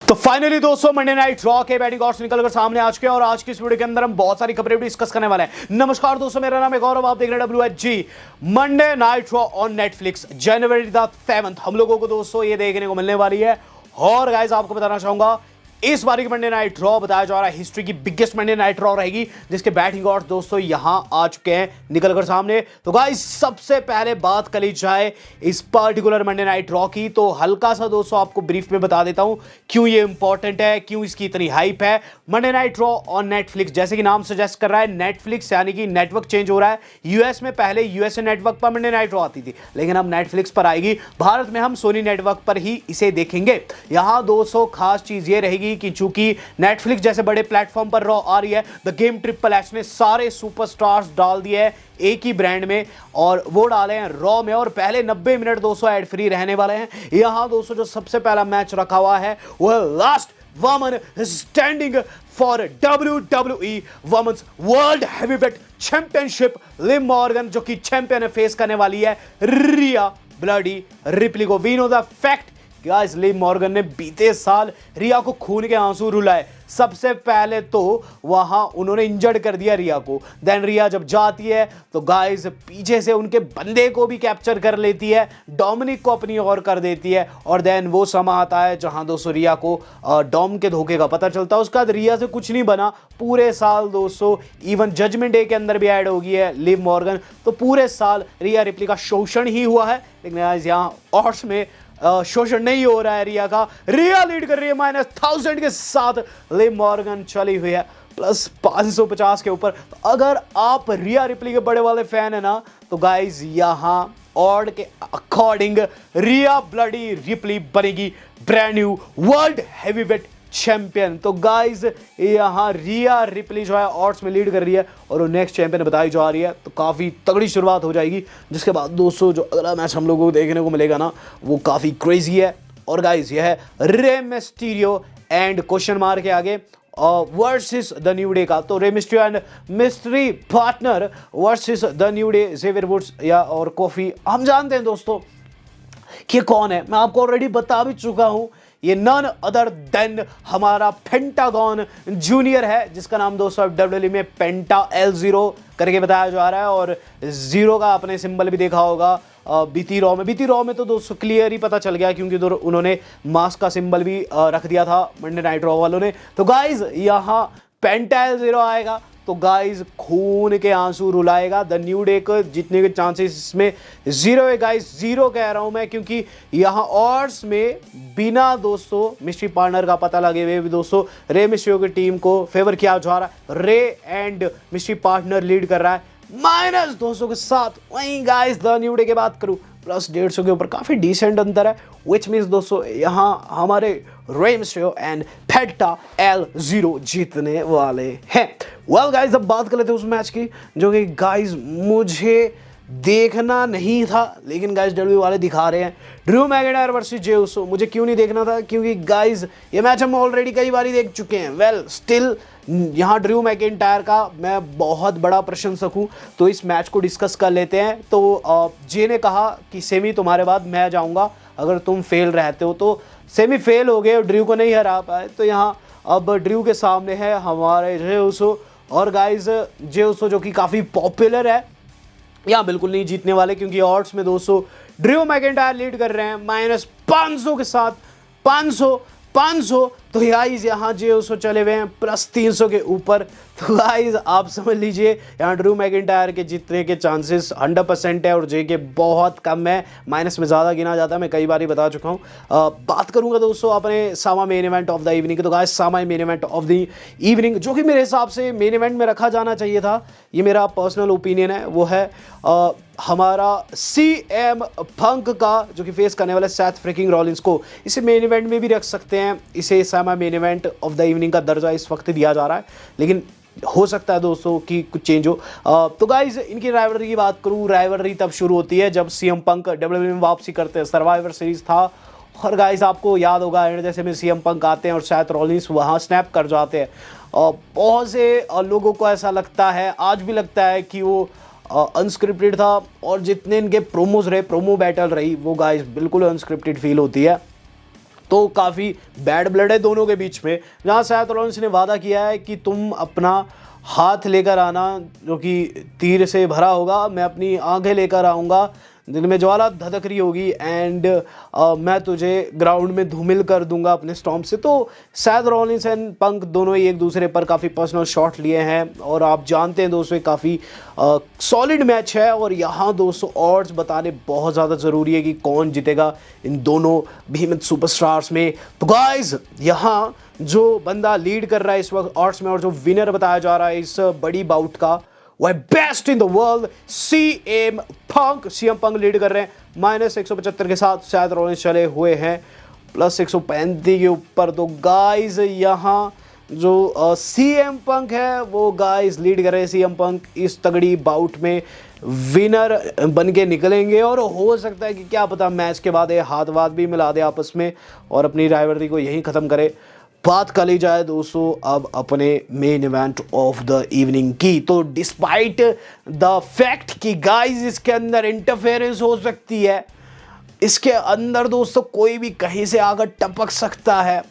तो फाइनली दोस्तों Monday night raw के बैटिंग ऑर्डर्स निकलकर सामने आ चुके हैं और आज की इस वीडियो के अंदर हम बहुत सारी खबरें भी डिस्कस करने वाले हैं। नमस्कार दोस्तों, मेरा नाम है गौरव, आप देख रहे हैं WHG Monday night raw on Netflix. January the 7th हम लोगों को दोस्तों ये देखने को मिलने वाली है। और गाइस आपको बताना चाहूंगा इस बार की मंडे नाइट रॉ बताया जा रहा है हिस्ट्री की बिगेस्ट मंडे नाइट रॉ रहेगी, जिसके बैटिंग ऑर्डर्स दोस्तों यहां आ चुके हैं निकलकर सामने। तो गाइस सबसे पहले बात कर ली जाए इस पर्टिकुलर मंडे नाइट रॉ की, तो हल्का सा दोस्तों आपको ब्रीफ में बता देता हूं क्यों ये इंपॉर्टेंट है, क्यों इसकी इतनी हाइप है। Monday night raw on Netflix, जैसे कि नाम सजेस्ट कर रहा है नेटफ्लिक्स, यानी कि नेटवर्क चेंज हो रहा है। यूएस में पहले यूएसए नेटवर्क पर मंडे नाइट रॉ आती थी, लेकिन अब नेटफ्लिक्स पर आएगी। भारत में हम सोनी नेटवर्क पर ही इसे देखेंगे। यहां दोस्तों खास चीज ये रहेगी कि चूंकि नेटफ्लिक्स जैसे बड़े प्लेटफॉर्म पर रॉ आ रही है, द गेम ट्रिपल एच ने सारे सुपरस्टार्स डाल दिए हैं एक ही ब्रांड में, और वो डाले हैं रॉ में। और पहले 90 मिनट दोस्तों एड फ्री रहने वाले हैं। यहां दोस्तों जो सबसे पहला मैच रखा हुआ है वह last woman standing for WWE women's world heavyweight championship. Liv Morgan जो कि चैंपियन है फेस करने वाली है रिया ब्लडी रिप्ली को। We know the fact guys, Liv Morgan ने बीते साल रिया को खून के आंसू रुलाए। सबसे पहले तो वहां उन्होंने इंजर्ड कर दिया रिया को, देन रिया जब जाती है तो गाइस पीछे से उनके बंदे को भी कैप्चर कर लेती है, डोमिनिक को अपनी ओर कर देती है। और देन वो समा आता है जहां दोस्तों रिया को डॉम के धोखे का पता चलता है। उसके बाद रिया से कुछ नहीं बना पूरे साल दोस्तों। इवन जजमेंट डे के अंदर भी ऐड हो गई है लिव मॉर्गन। तो पूरे साल रिया रिप्ली का शोषण ही हुआ है, लेकिन गाइस यहाँ ऑड्स में शोषण नहीं हो रहा है रिया का। रिया लीड कर रही है -1000 के साथ। लिव मॉर्गन चली हुई है +550 के ऊपर। तो अगर आप रिया रिप्ली के बड़े वाले फैन है ना, तो गाइस यहां ऑड के अकॉर्डिंग रिया ब्लडी रिप्ली बनेगी brand new world heavyweight champion. तो गाइस यहां रिया रिप्ली जो है ऑड्स में लीड कर रही है और वो नेक्स्ट चैंपियन बताई जा रही है। तो काफ़ी तगड़ी शुरुआत हो जाएगी, जिसके बाद दोस्तों जो अगला मैच हम लोगों को देखने को मिलेगा ना, वो काफ़ी क्रेजी है। और गाइस यह है रे मिस्टीरियो एंड क्वेश्चन मार्क के आगे वर्सेस द न्यू डे का। तो Rey Mysterio and mystery partner versus the new day, Xavier Woods या और कोफी। हम जानते हैं दोस्तों कि कौन है, मैं आपको ऑलरेडी बता भी चुका हूं। ये नन अदर देन हमारा पेंटागन जूनियर है, जिसका नाम दोस्तों WWE में पेंटा L0 करके बताया जा रहा है। और जीरो का आपने सिंबल भी देखा होगा बीती रॉ में तो दोस्तों क्लियर ही पता चल गया, क्योंकि उन्होंने मास्क का सिंबल भी रख दिया था मंडे नाइट रॉ वालों ने। तो गाइज यहाँ पेंटा L0 आएगा तो गाइज खून के आंसू रुलाएगा। द न्यू डे को जीतने के चांसेस इसमें 0 है गाइज, 0 कह रहा हूं मैं, क्योंकि यहाँ ऑड्स में बिना दोस्तों मिस्ट्री पार्टनर का पता लगे हुए भी दोस्तों रे मिस्ट्रियो की टीम को फेवर किया जा रहा है। रे एंड मिस्ट्री पार्टनर लीड कर रहा है -200 के साथ। वहीं गाइज द न्यू डे की बात करूं +150 के ऊपर, काफी डिसेंट अंतर है। विच मीन्स दोस्तों यहाँ हमारे रे मिस्ट्रियो एंड पेंटा L0 जीतने वाले हैं। वेल गाइज अब बात कर लेते हैं उस मैच की, जो कि गाइज मुझे देखना नहीं था, लेकिन गाइज WWE वाले दिखा रहे हैं। ड्रू मैकिंटायर वर्सेस जे उसो। मुझे क्यों नहीं देखना था, क्योंकि गाइज ये मैच हम ऑलरेडी कई बार देख चुके हैं। वेल स्टिल यहाँ ड्रू मैकिंटायर का मैं बहुत बड़ा प्रशंसक हूँ, तो इस मैच को डिस्कस कर लेते हैं। तो जे ने कहा कि सेमी तुम्हारे बाद मैं जाऊँगा, अगर तुम फेल रहते हो तो। सेमी फेल हो गए और ड्रू को नहीं हरा पाए, तो यहाँ अब ड्रू के सामने है हमारे जे उसो। और गाइज जे उसो जो कि काफ़ी पॉपुलर है, यहाँ बिल्कुल नहीं जीतने वाले, क्योंकि ऑड्स में दोस्तों ड्रू मैकिंटायर लीड कर रहे हैं -500 के साथ। 500 तो गाइज यहाँ जे उसो चले हुए हैं +300 के ऊपर। तो गाइज आप समझ लीजिए यहाँ ड्रू मैकिंटायर के जीतने के चांसेस 100% है और जे के बहुत कम है, माइनस में ज़्यादा गिना जाता है। मैं कई बार ही बता चुका हूँ। बात करूँगा दोस्तों अपने सामा main event of the evening की। तो guys Sama main event of the evening जो कि मेरे हिसाब से मेन इवेंट में रखा जाना चाहिए था, ये मेरा पर्सनल ओपिनियन है, वो है हमारा CM पंक का, जो कि फेस करने वाले सेथ फ्रिकिंग रॉलिंस को। इसे मेन इवेंट में भी रख सकते हैं। इसे सामा main event of the evening का दर्जा इस वक्त दिया जा रहा है, लेकिन हो सकता है दोस्तों कि कुछ चेंज हो। तो गाइज इनकी राइवलरी की बात करूँ, राइवलरी तब शुरू होती है जब CM पंक WWE में वापसी करते हैं। सर्वाइवर सीरीज था और गाइज आपको याद होगा एंड जैसे में CM पंक आते हैं और सेथ रॉलिंस वहाँ स्नैप कर जाते हैं। बहुत से लोगों को ऐसा लगता है, आज भी लगता है, कि वो अनस्क्रिप्टेड था। और जितने इनके प्रोमोज रहे, प्रोमो बैटल रही, वो गाइज बिल्कुल अनस्क्रिप्टेड फील होती है। तो काफ़ी बैड ब्लड है दोनों के बीच में, जहाँ सैथ रॉलिन्स ने वादा किया है कि तुम अपना हाथ लेकर आना जो कि तीर से भरा होगा, मैं अपनी आंखें लेकर आऊँगा दिल में ज्वाला धधक रही होगी एंड मैं तुझे ग्राउंड में धूमिल कर दूंगा अपने स्टॉम्प से। तो सैथ रॉलिन्स एंड पंक दोनों ही एक दूसरे पर काफ़ी पर्सनल शॉट लिए हैं और आप जानते हैं दोस्तों काफ़ी सॉलिड मैच है। और यहाँ दोस्तों ऑड्स बताने बहुत ज़्यादा ज़रूरी है कि कौन जीतेगा इन दोनों बेहेमथ सुपरस्टार्स में। तो गाइज यहाँ जो बंदा लीड कर रहा है इस वक्त ऑड्स में और जो विनर बताया जा रहा है इस बड़ी बाउट का, वह best in the world CM Punk lead कर रहे हैं -175 के साथ। सैथ रॉलिन्स चले हुए हैं +135 के ऊपर। तो गाइज यहाँ जो सीएम पंक है वो गाइज लीड कर रहे हैं। सीएम पंक इस तगड़ी बाउट में विनर बन के निकलेंगे और हो सकता है कि क्या पता मैच के बाद ये हाथ वाथ भी मिला दे आपस में और अपनी राइवलरी को यहीं ख़त्म करे। बात कर ली जाए दोस्तों अब अपने main event of the evening की, तो डिस्पाइट द फैक्ट कि गाइस इसके अंदर इंटरफेरेंस हो सकती है, इसके अंदर दोस्तों कोई भी कहीं से आकर टपक सकता है।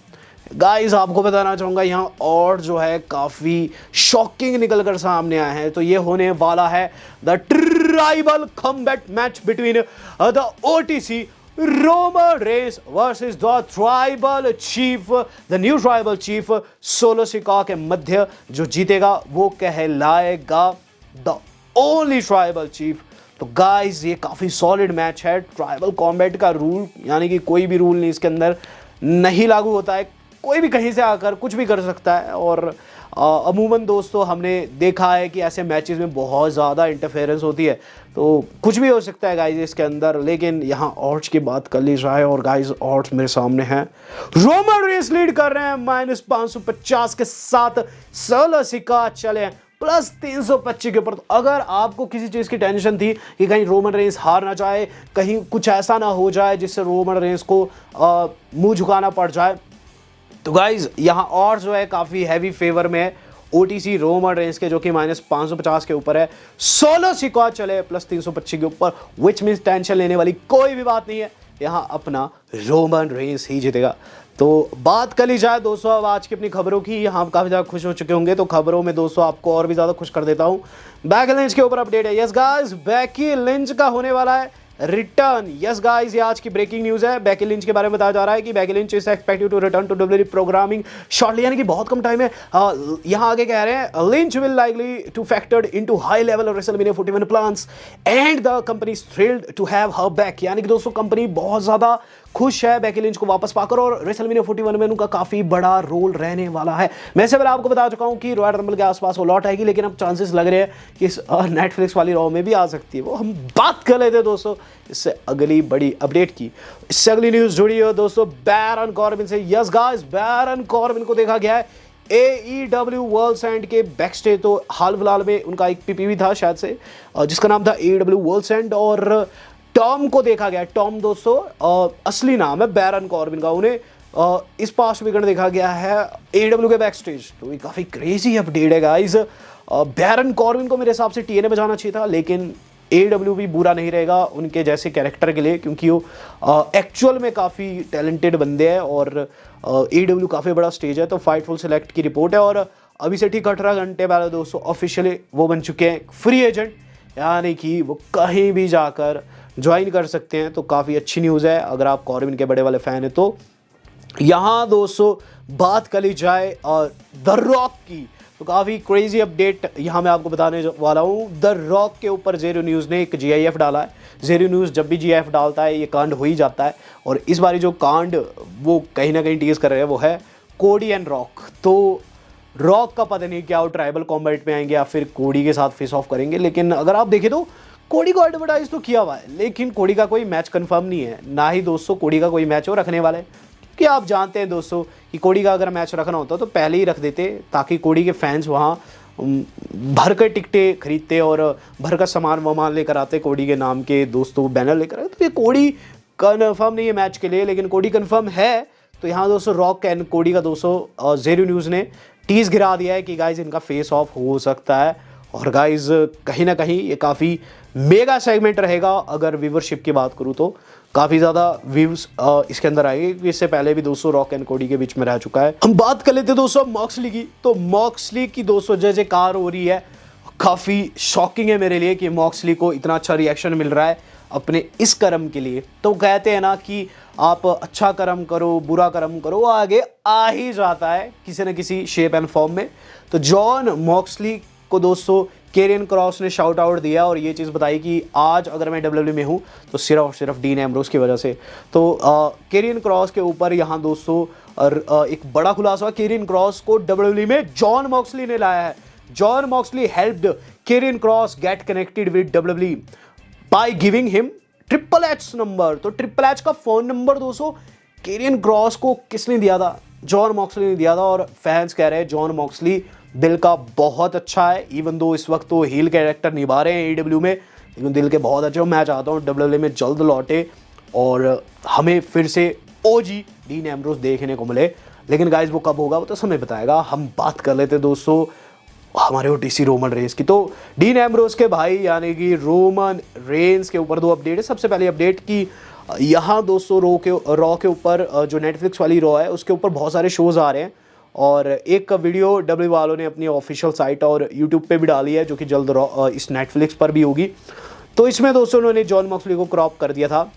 गाइस आपको बताना चाहूँगा यहाँ और जो है काफ़ी शॉकिंग निकल कर सामने आए हैं। तो ये होने वाला है the tribal combat match between the OTC Roman Reigns versus the tribal chief, the new tribal chief Solo Sikoa के मध्य। जो जीतेगा वो कहलाएगा the only tribal chief। तो गाइस ये काफ़ी सॉलिड मैच है। ट्राइबल कॉम्बैट का रूल यानी कि कोई भी रूल नहीं इसके अंदर नहीं लागू होता है, कोई भी कहीं से आकर कुछ भी कर सकता है। और अमूमन दोस्तों हमने देखा है कि ऐसे मैचेस में बहुत ज़्यादा इंटरफेरेंस होती है, तो कुछ भी हो सकता है गाइस इसके अंदर। लेकिन यहाँ ऑड्स की बात कर ली जाए और गाइस ऑड्स मेरे सामने हैं। रोमन रेंस लीड कर रहे हैं -550 के साथ। सोलो सिकोआ चले हैं +325 के ऊपर। तो अगर आपको किसी चीज़ की टेंशन थी कि कहीं रोमन रेंस हार ना जाए, कहीं कुछ ऐसा ना हो जाए जिससे रोमन रेंस को मुंह झुकाना पड़ जाए, तो गाइज यहाँ और जो है काफ़ी हैवी फेवर में है OTC रोमन रेंस के, जो कि -550 के ऊपर है। सोलो सिकोआ चले +325 के ऊपर, विच मीन्स टेंशन लेने वाली कोई भी बात नहीं है, यहाँ अपना रोमन रेंस ही जीतेगा। तो बात कर ली जाए दोस्तों अब आज की अपनी खबरों की। यहाँ आप काफ़ी ज़्यादा खुश हो चुके होंगे, तो खबरों में दोस्तों आपको और भी ज़्यादा खुश कर देता हूँ। बैकी लिंच के ऊपर अपडेट है। यस गाइस बैकी लिंच का होने वाला है रिटर्न। यस गाइस ये आज की ब्रेकिंग न्यूज़ है। बैकी लिंच के बारे में बताया जा रहा है कि Becky Lynch is expected to return to WWE programming shortly, यानी कि बहुत कम टाइम है। यहाँ आगे कह रहे हैं Lynch will likely to factored into high level WrestleMania 41 plans and the company is thrilled to have her back. यानी कि दोस्तों कंपनी बहुत ज़्यादा खुश है बैकी लिंच को वापस पाकर और रेसलमेनिया 41 में उनका काफ़ी बड़ा रोल रहने वाला है। मैं इससे पहले आपको बता चुका हूँ कि रॉयल रंबल के आसपास वो लौट आएगी, लेकिन अब चांसेस लग रहे हैं कि इस नेटफ्लिक्स वाली रॉ में भी आ सकती है। वो हम बात कर लेते हैं दोस्तों इससे अगली बड़ी अपडेट की। इससे अगली न्यूज़ जुड़ी है दोस्तों बैरन कॉर्बिन से। यस गाइस बैरन कॉर्बिन को देखा गया है AEW वर्ल्ड एंड के बैक स्टेज। तो हाल फिलहाल में उनका एक PPV था शायद से जिसका नाम था AEW वर्ल्ड एंड, और टॉम को देखा गया। टॉम दोस्तों असली नाम है बैरन कॉर्बिन का। उन्हें इस पास्ट वीकेंड देखा गया है AEW के बैक स्टेज। तो ये काफ़ी क्रेजी अपडेट है गाइस। बैरन कॉर्बिन को मेरे हिसाब से TNA बजाना चाहिए था, लेकिन AEW भी बुरा नहीं रहेगा उनके जैसे कैरेक्टर के लिए, क्योंकि वो एक्चुअल में काफ़ी टैलेंटेड बंदे हैं और AEW काफ़ी बड़ा स्टेज है। तो फाइटफुल सेलेक्ट की रिपोर्ट है और अभी से ठीक 18 घंटे पहले दोस्तों ऑफिशियली वो बन चुके हैं फ्री एजेंट, यानी कि वो कहीं भी जाकर ज्वाइन कर सकते हैं। तो काफ़ी अच्छी न्यूज़ है अगर आप कॉर्बिन के बड़े वाले फ़ैन हैं। तो यहाँ दोस्तों बात कर ली जाए द रॉक की, तो काफ़ी क्रेजी अपडेट यहाँ मैं आपको बताने वाला हूँ। द रॉक के ऊपर ज़ेरो न्यूज़ ने एक GIF डाला है। ज़ेरो न्यूज़ जब भी GIF डालता है ये कांड हो ही जाता है, और इस बारी जो कांड वो कहीं ना कहीं टीज़ कर रहे हैं वो है कोडी एंड रॉक। तो रॉक का पता नहीं क्या वो ट्राइबल कॉम्बैट में आएंगे या फिर कोडी के साथ फेस ऑफ करेंगे। लेकिन अगर आप देखें तो कोडी को एडवर्टाइज तो किया हुआ है, लेकिन कोडी का कोई मैच कंफर्म नहीं है, ना ही दोस्तों कोडी का कोई मैच वो रखने वाले। कि आप जानते हैं दोस्तों कि कोडी का अगर मैच रखना होता तो पहले ही रख देते, ताकि कोडी के फैंस वहाँ भर कर टिकटें खरीदते और भर का सामान वामान लेकर आते कोडी के नाम के दोस्तों बैनर लेकर आते। तो ये कोडी कन्फर्म नहीं है मैच के लिए, लेकिन कोडी कन्फर्म है। तो यहाँ दोस्तों रॉक एंड कोडी का दोस्तों ज़ेरो न्यूज़ ने टीज़ गिरा दिया है कि गाइज इनका फेस ऑफ हो सकता है। और गाइज कहीं ना कहीं ये काफ़ी मेगा सेगमेंट रहेगा अगर व्यूवरशिप की बात करूँ तो। काफ़ी ज़्यादा व्यूज़ इसके अंदर आएंगे। इससे पहले भी दोस्तों रॉक एंड कोडी के बीच में रह चुका है। हम बात कर लेते हैं दोस्तों मॉक्सली की। तो मॉक्सली की दोस्तों जय जयकार हो रही है। काफ़ी शॉकिंग है मेरे लिए कि मॉक्सली को इतना अच्छा रिएक्शन मिल रहा है अपने इस कर्म के लिए। तो कहते हैं ना कि आप अच्छा कर्म करो बुरा कर्म करो, वो आगे आ ही जाता है किसी न किसी शेप एंड फॉर्म में। तो जॉन मॉक्सली को दोस्तों केरियन क्रॉस ने शाउट आउट दिया और ये चीज़ बताई कि आज अगर मैं डब्ल्यूडब्ल्यूई में हूँ तो सिर्फ और सिर्फ डीन एम्ब्रोस की वजह से। तो केरियन क्रॉस के ऊपर यहाँ दोस्तों एक बड़ा खुलासा, केरियन क्रॉस को डब्ल्यूडब्ल्यूई में जॉन मॉक्सली ने लाया है। Jon Moxley helped Karrion Kross get connected with WWE by giving him Triple H number. तो ट्रिपल एच का फोन नंबर दोस्तों केरियन क्रॉस को किसने दिया था? जॉन मॉक्सली ने दिया था। और फैंस कह रहे हैं जॉन मॉक्सली दिल का बहुत अच्छा है। इवन दो इस वक्त तो हील कैरेक्टर निभा रहे हैं AEW में, लेकिन दिल के बहुत अच्छे हो। मैं चाहता हूँ डब्ल्यूडब्ल्यूई में जल्द लौटे और हमें फिर से ओजी डीन एम्ब्रोस देखने को मिले। लेकिन गाइज वो कब होगा वो तो समय बताएगा। हम बात कर लेते दोस्तों हमारे OTC रोमन रेंस की। तो डीन एम्ब्रोस के भाई यानी कि रोमन रेंस के ऊपर 2 अपडेट है। सबसे पहले अपडेट की यहाँ दोस्तों रॉ के ऊपर जो नेटफ्लिक्स वाली रॉ है उसके ऊपर बहुत सारे शोज़ आ रहे हैं और एक वीडियो डब्ल्यू वालों ने अपनी ऑफिशियल साइट और यूट्यूब पे भी डाली है जो कि जल्द इस नेटफ्लिक्स पर भी होगी। तो इसमें दोस्तों उन्होंने जॉन मॉक्सली को क्रॉप कर दिया था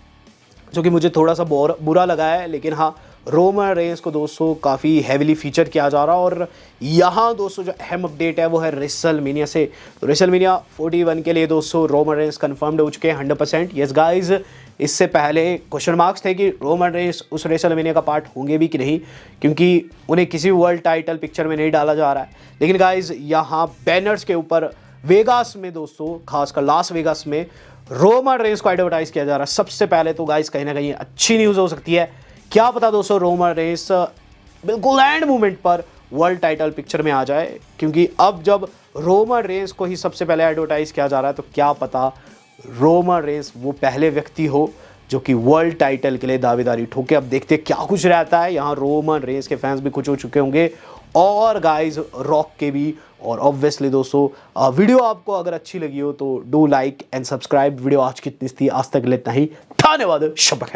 जो कि मुझे थोड़ा सा बुरा लगा है। लेकिन हाँ रोमन रेंस को दोस्तों काफ़ी हैविली फीचर किया जा रहा है। और यहाँ दोस्तों जो अहम अपडेट है वो है रेसलमेनिया से। तो रेसलमेनिया 41 के लिए दोस्तों रोमन रेंस कन्फर्म्ड हो चुके हैं 100%। यस गाइज, इससे पहले क्वेश्चन मार्क्स थे कि रोमन रेंस उस रेसलमेनिया का पार्ट होंगे भी कि नहीं, क्योंकि उन्हें किसी वर्ल्ड टाइटल पिक्चर में नहीं डाला जा रहा है। लेकिन गाइज यहाँ बैनर्स के ऊपर वेगास में दोस्तों खासकर लास वेगास में रोमन रेंस को एडवर्टाइज किया जा रहा है। सबसे पहले तो गाइज कहीं ना कहीं अच्छी न्यूज़ हो सकती है। क्या पता दोस्तों रोमन रेंस बिल्कुल एंड मोमेंट पर वर्ल्ड टाइटल पिक्चर में आ जाए, क्योंकि अब जब रोमन रेंस को ही सबसे पहले एडवर्टाइज किया जा रहा है तो क्या पता रोमन रेंस वो पहले व्यक्ति हो जो कि वर्ल्ड टाइटल के लिए दावेदारी ठोके। अब देखते क्या कुछ रहता है। यहाँ रोमन रेंस के फैंस भी कुछ हो चुके होंगे और गाइज रॉक के भी। और ऑब्वियसली दोस्तों वीडियो आपको अगर अच्छी लगी हो तो do like and subscribe. Video आज की इतनी थी, आज तक इतना ही। धन्यवाद। शब्बा खैर।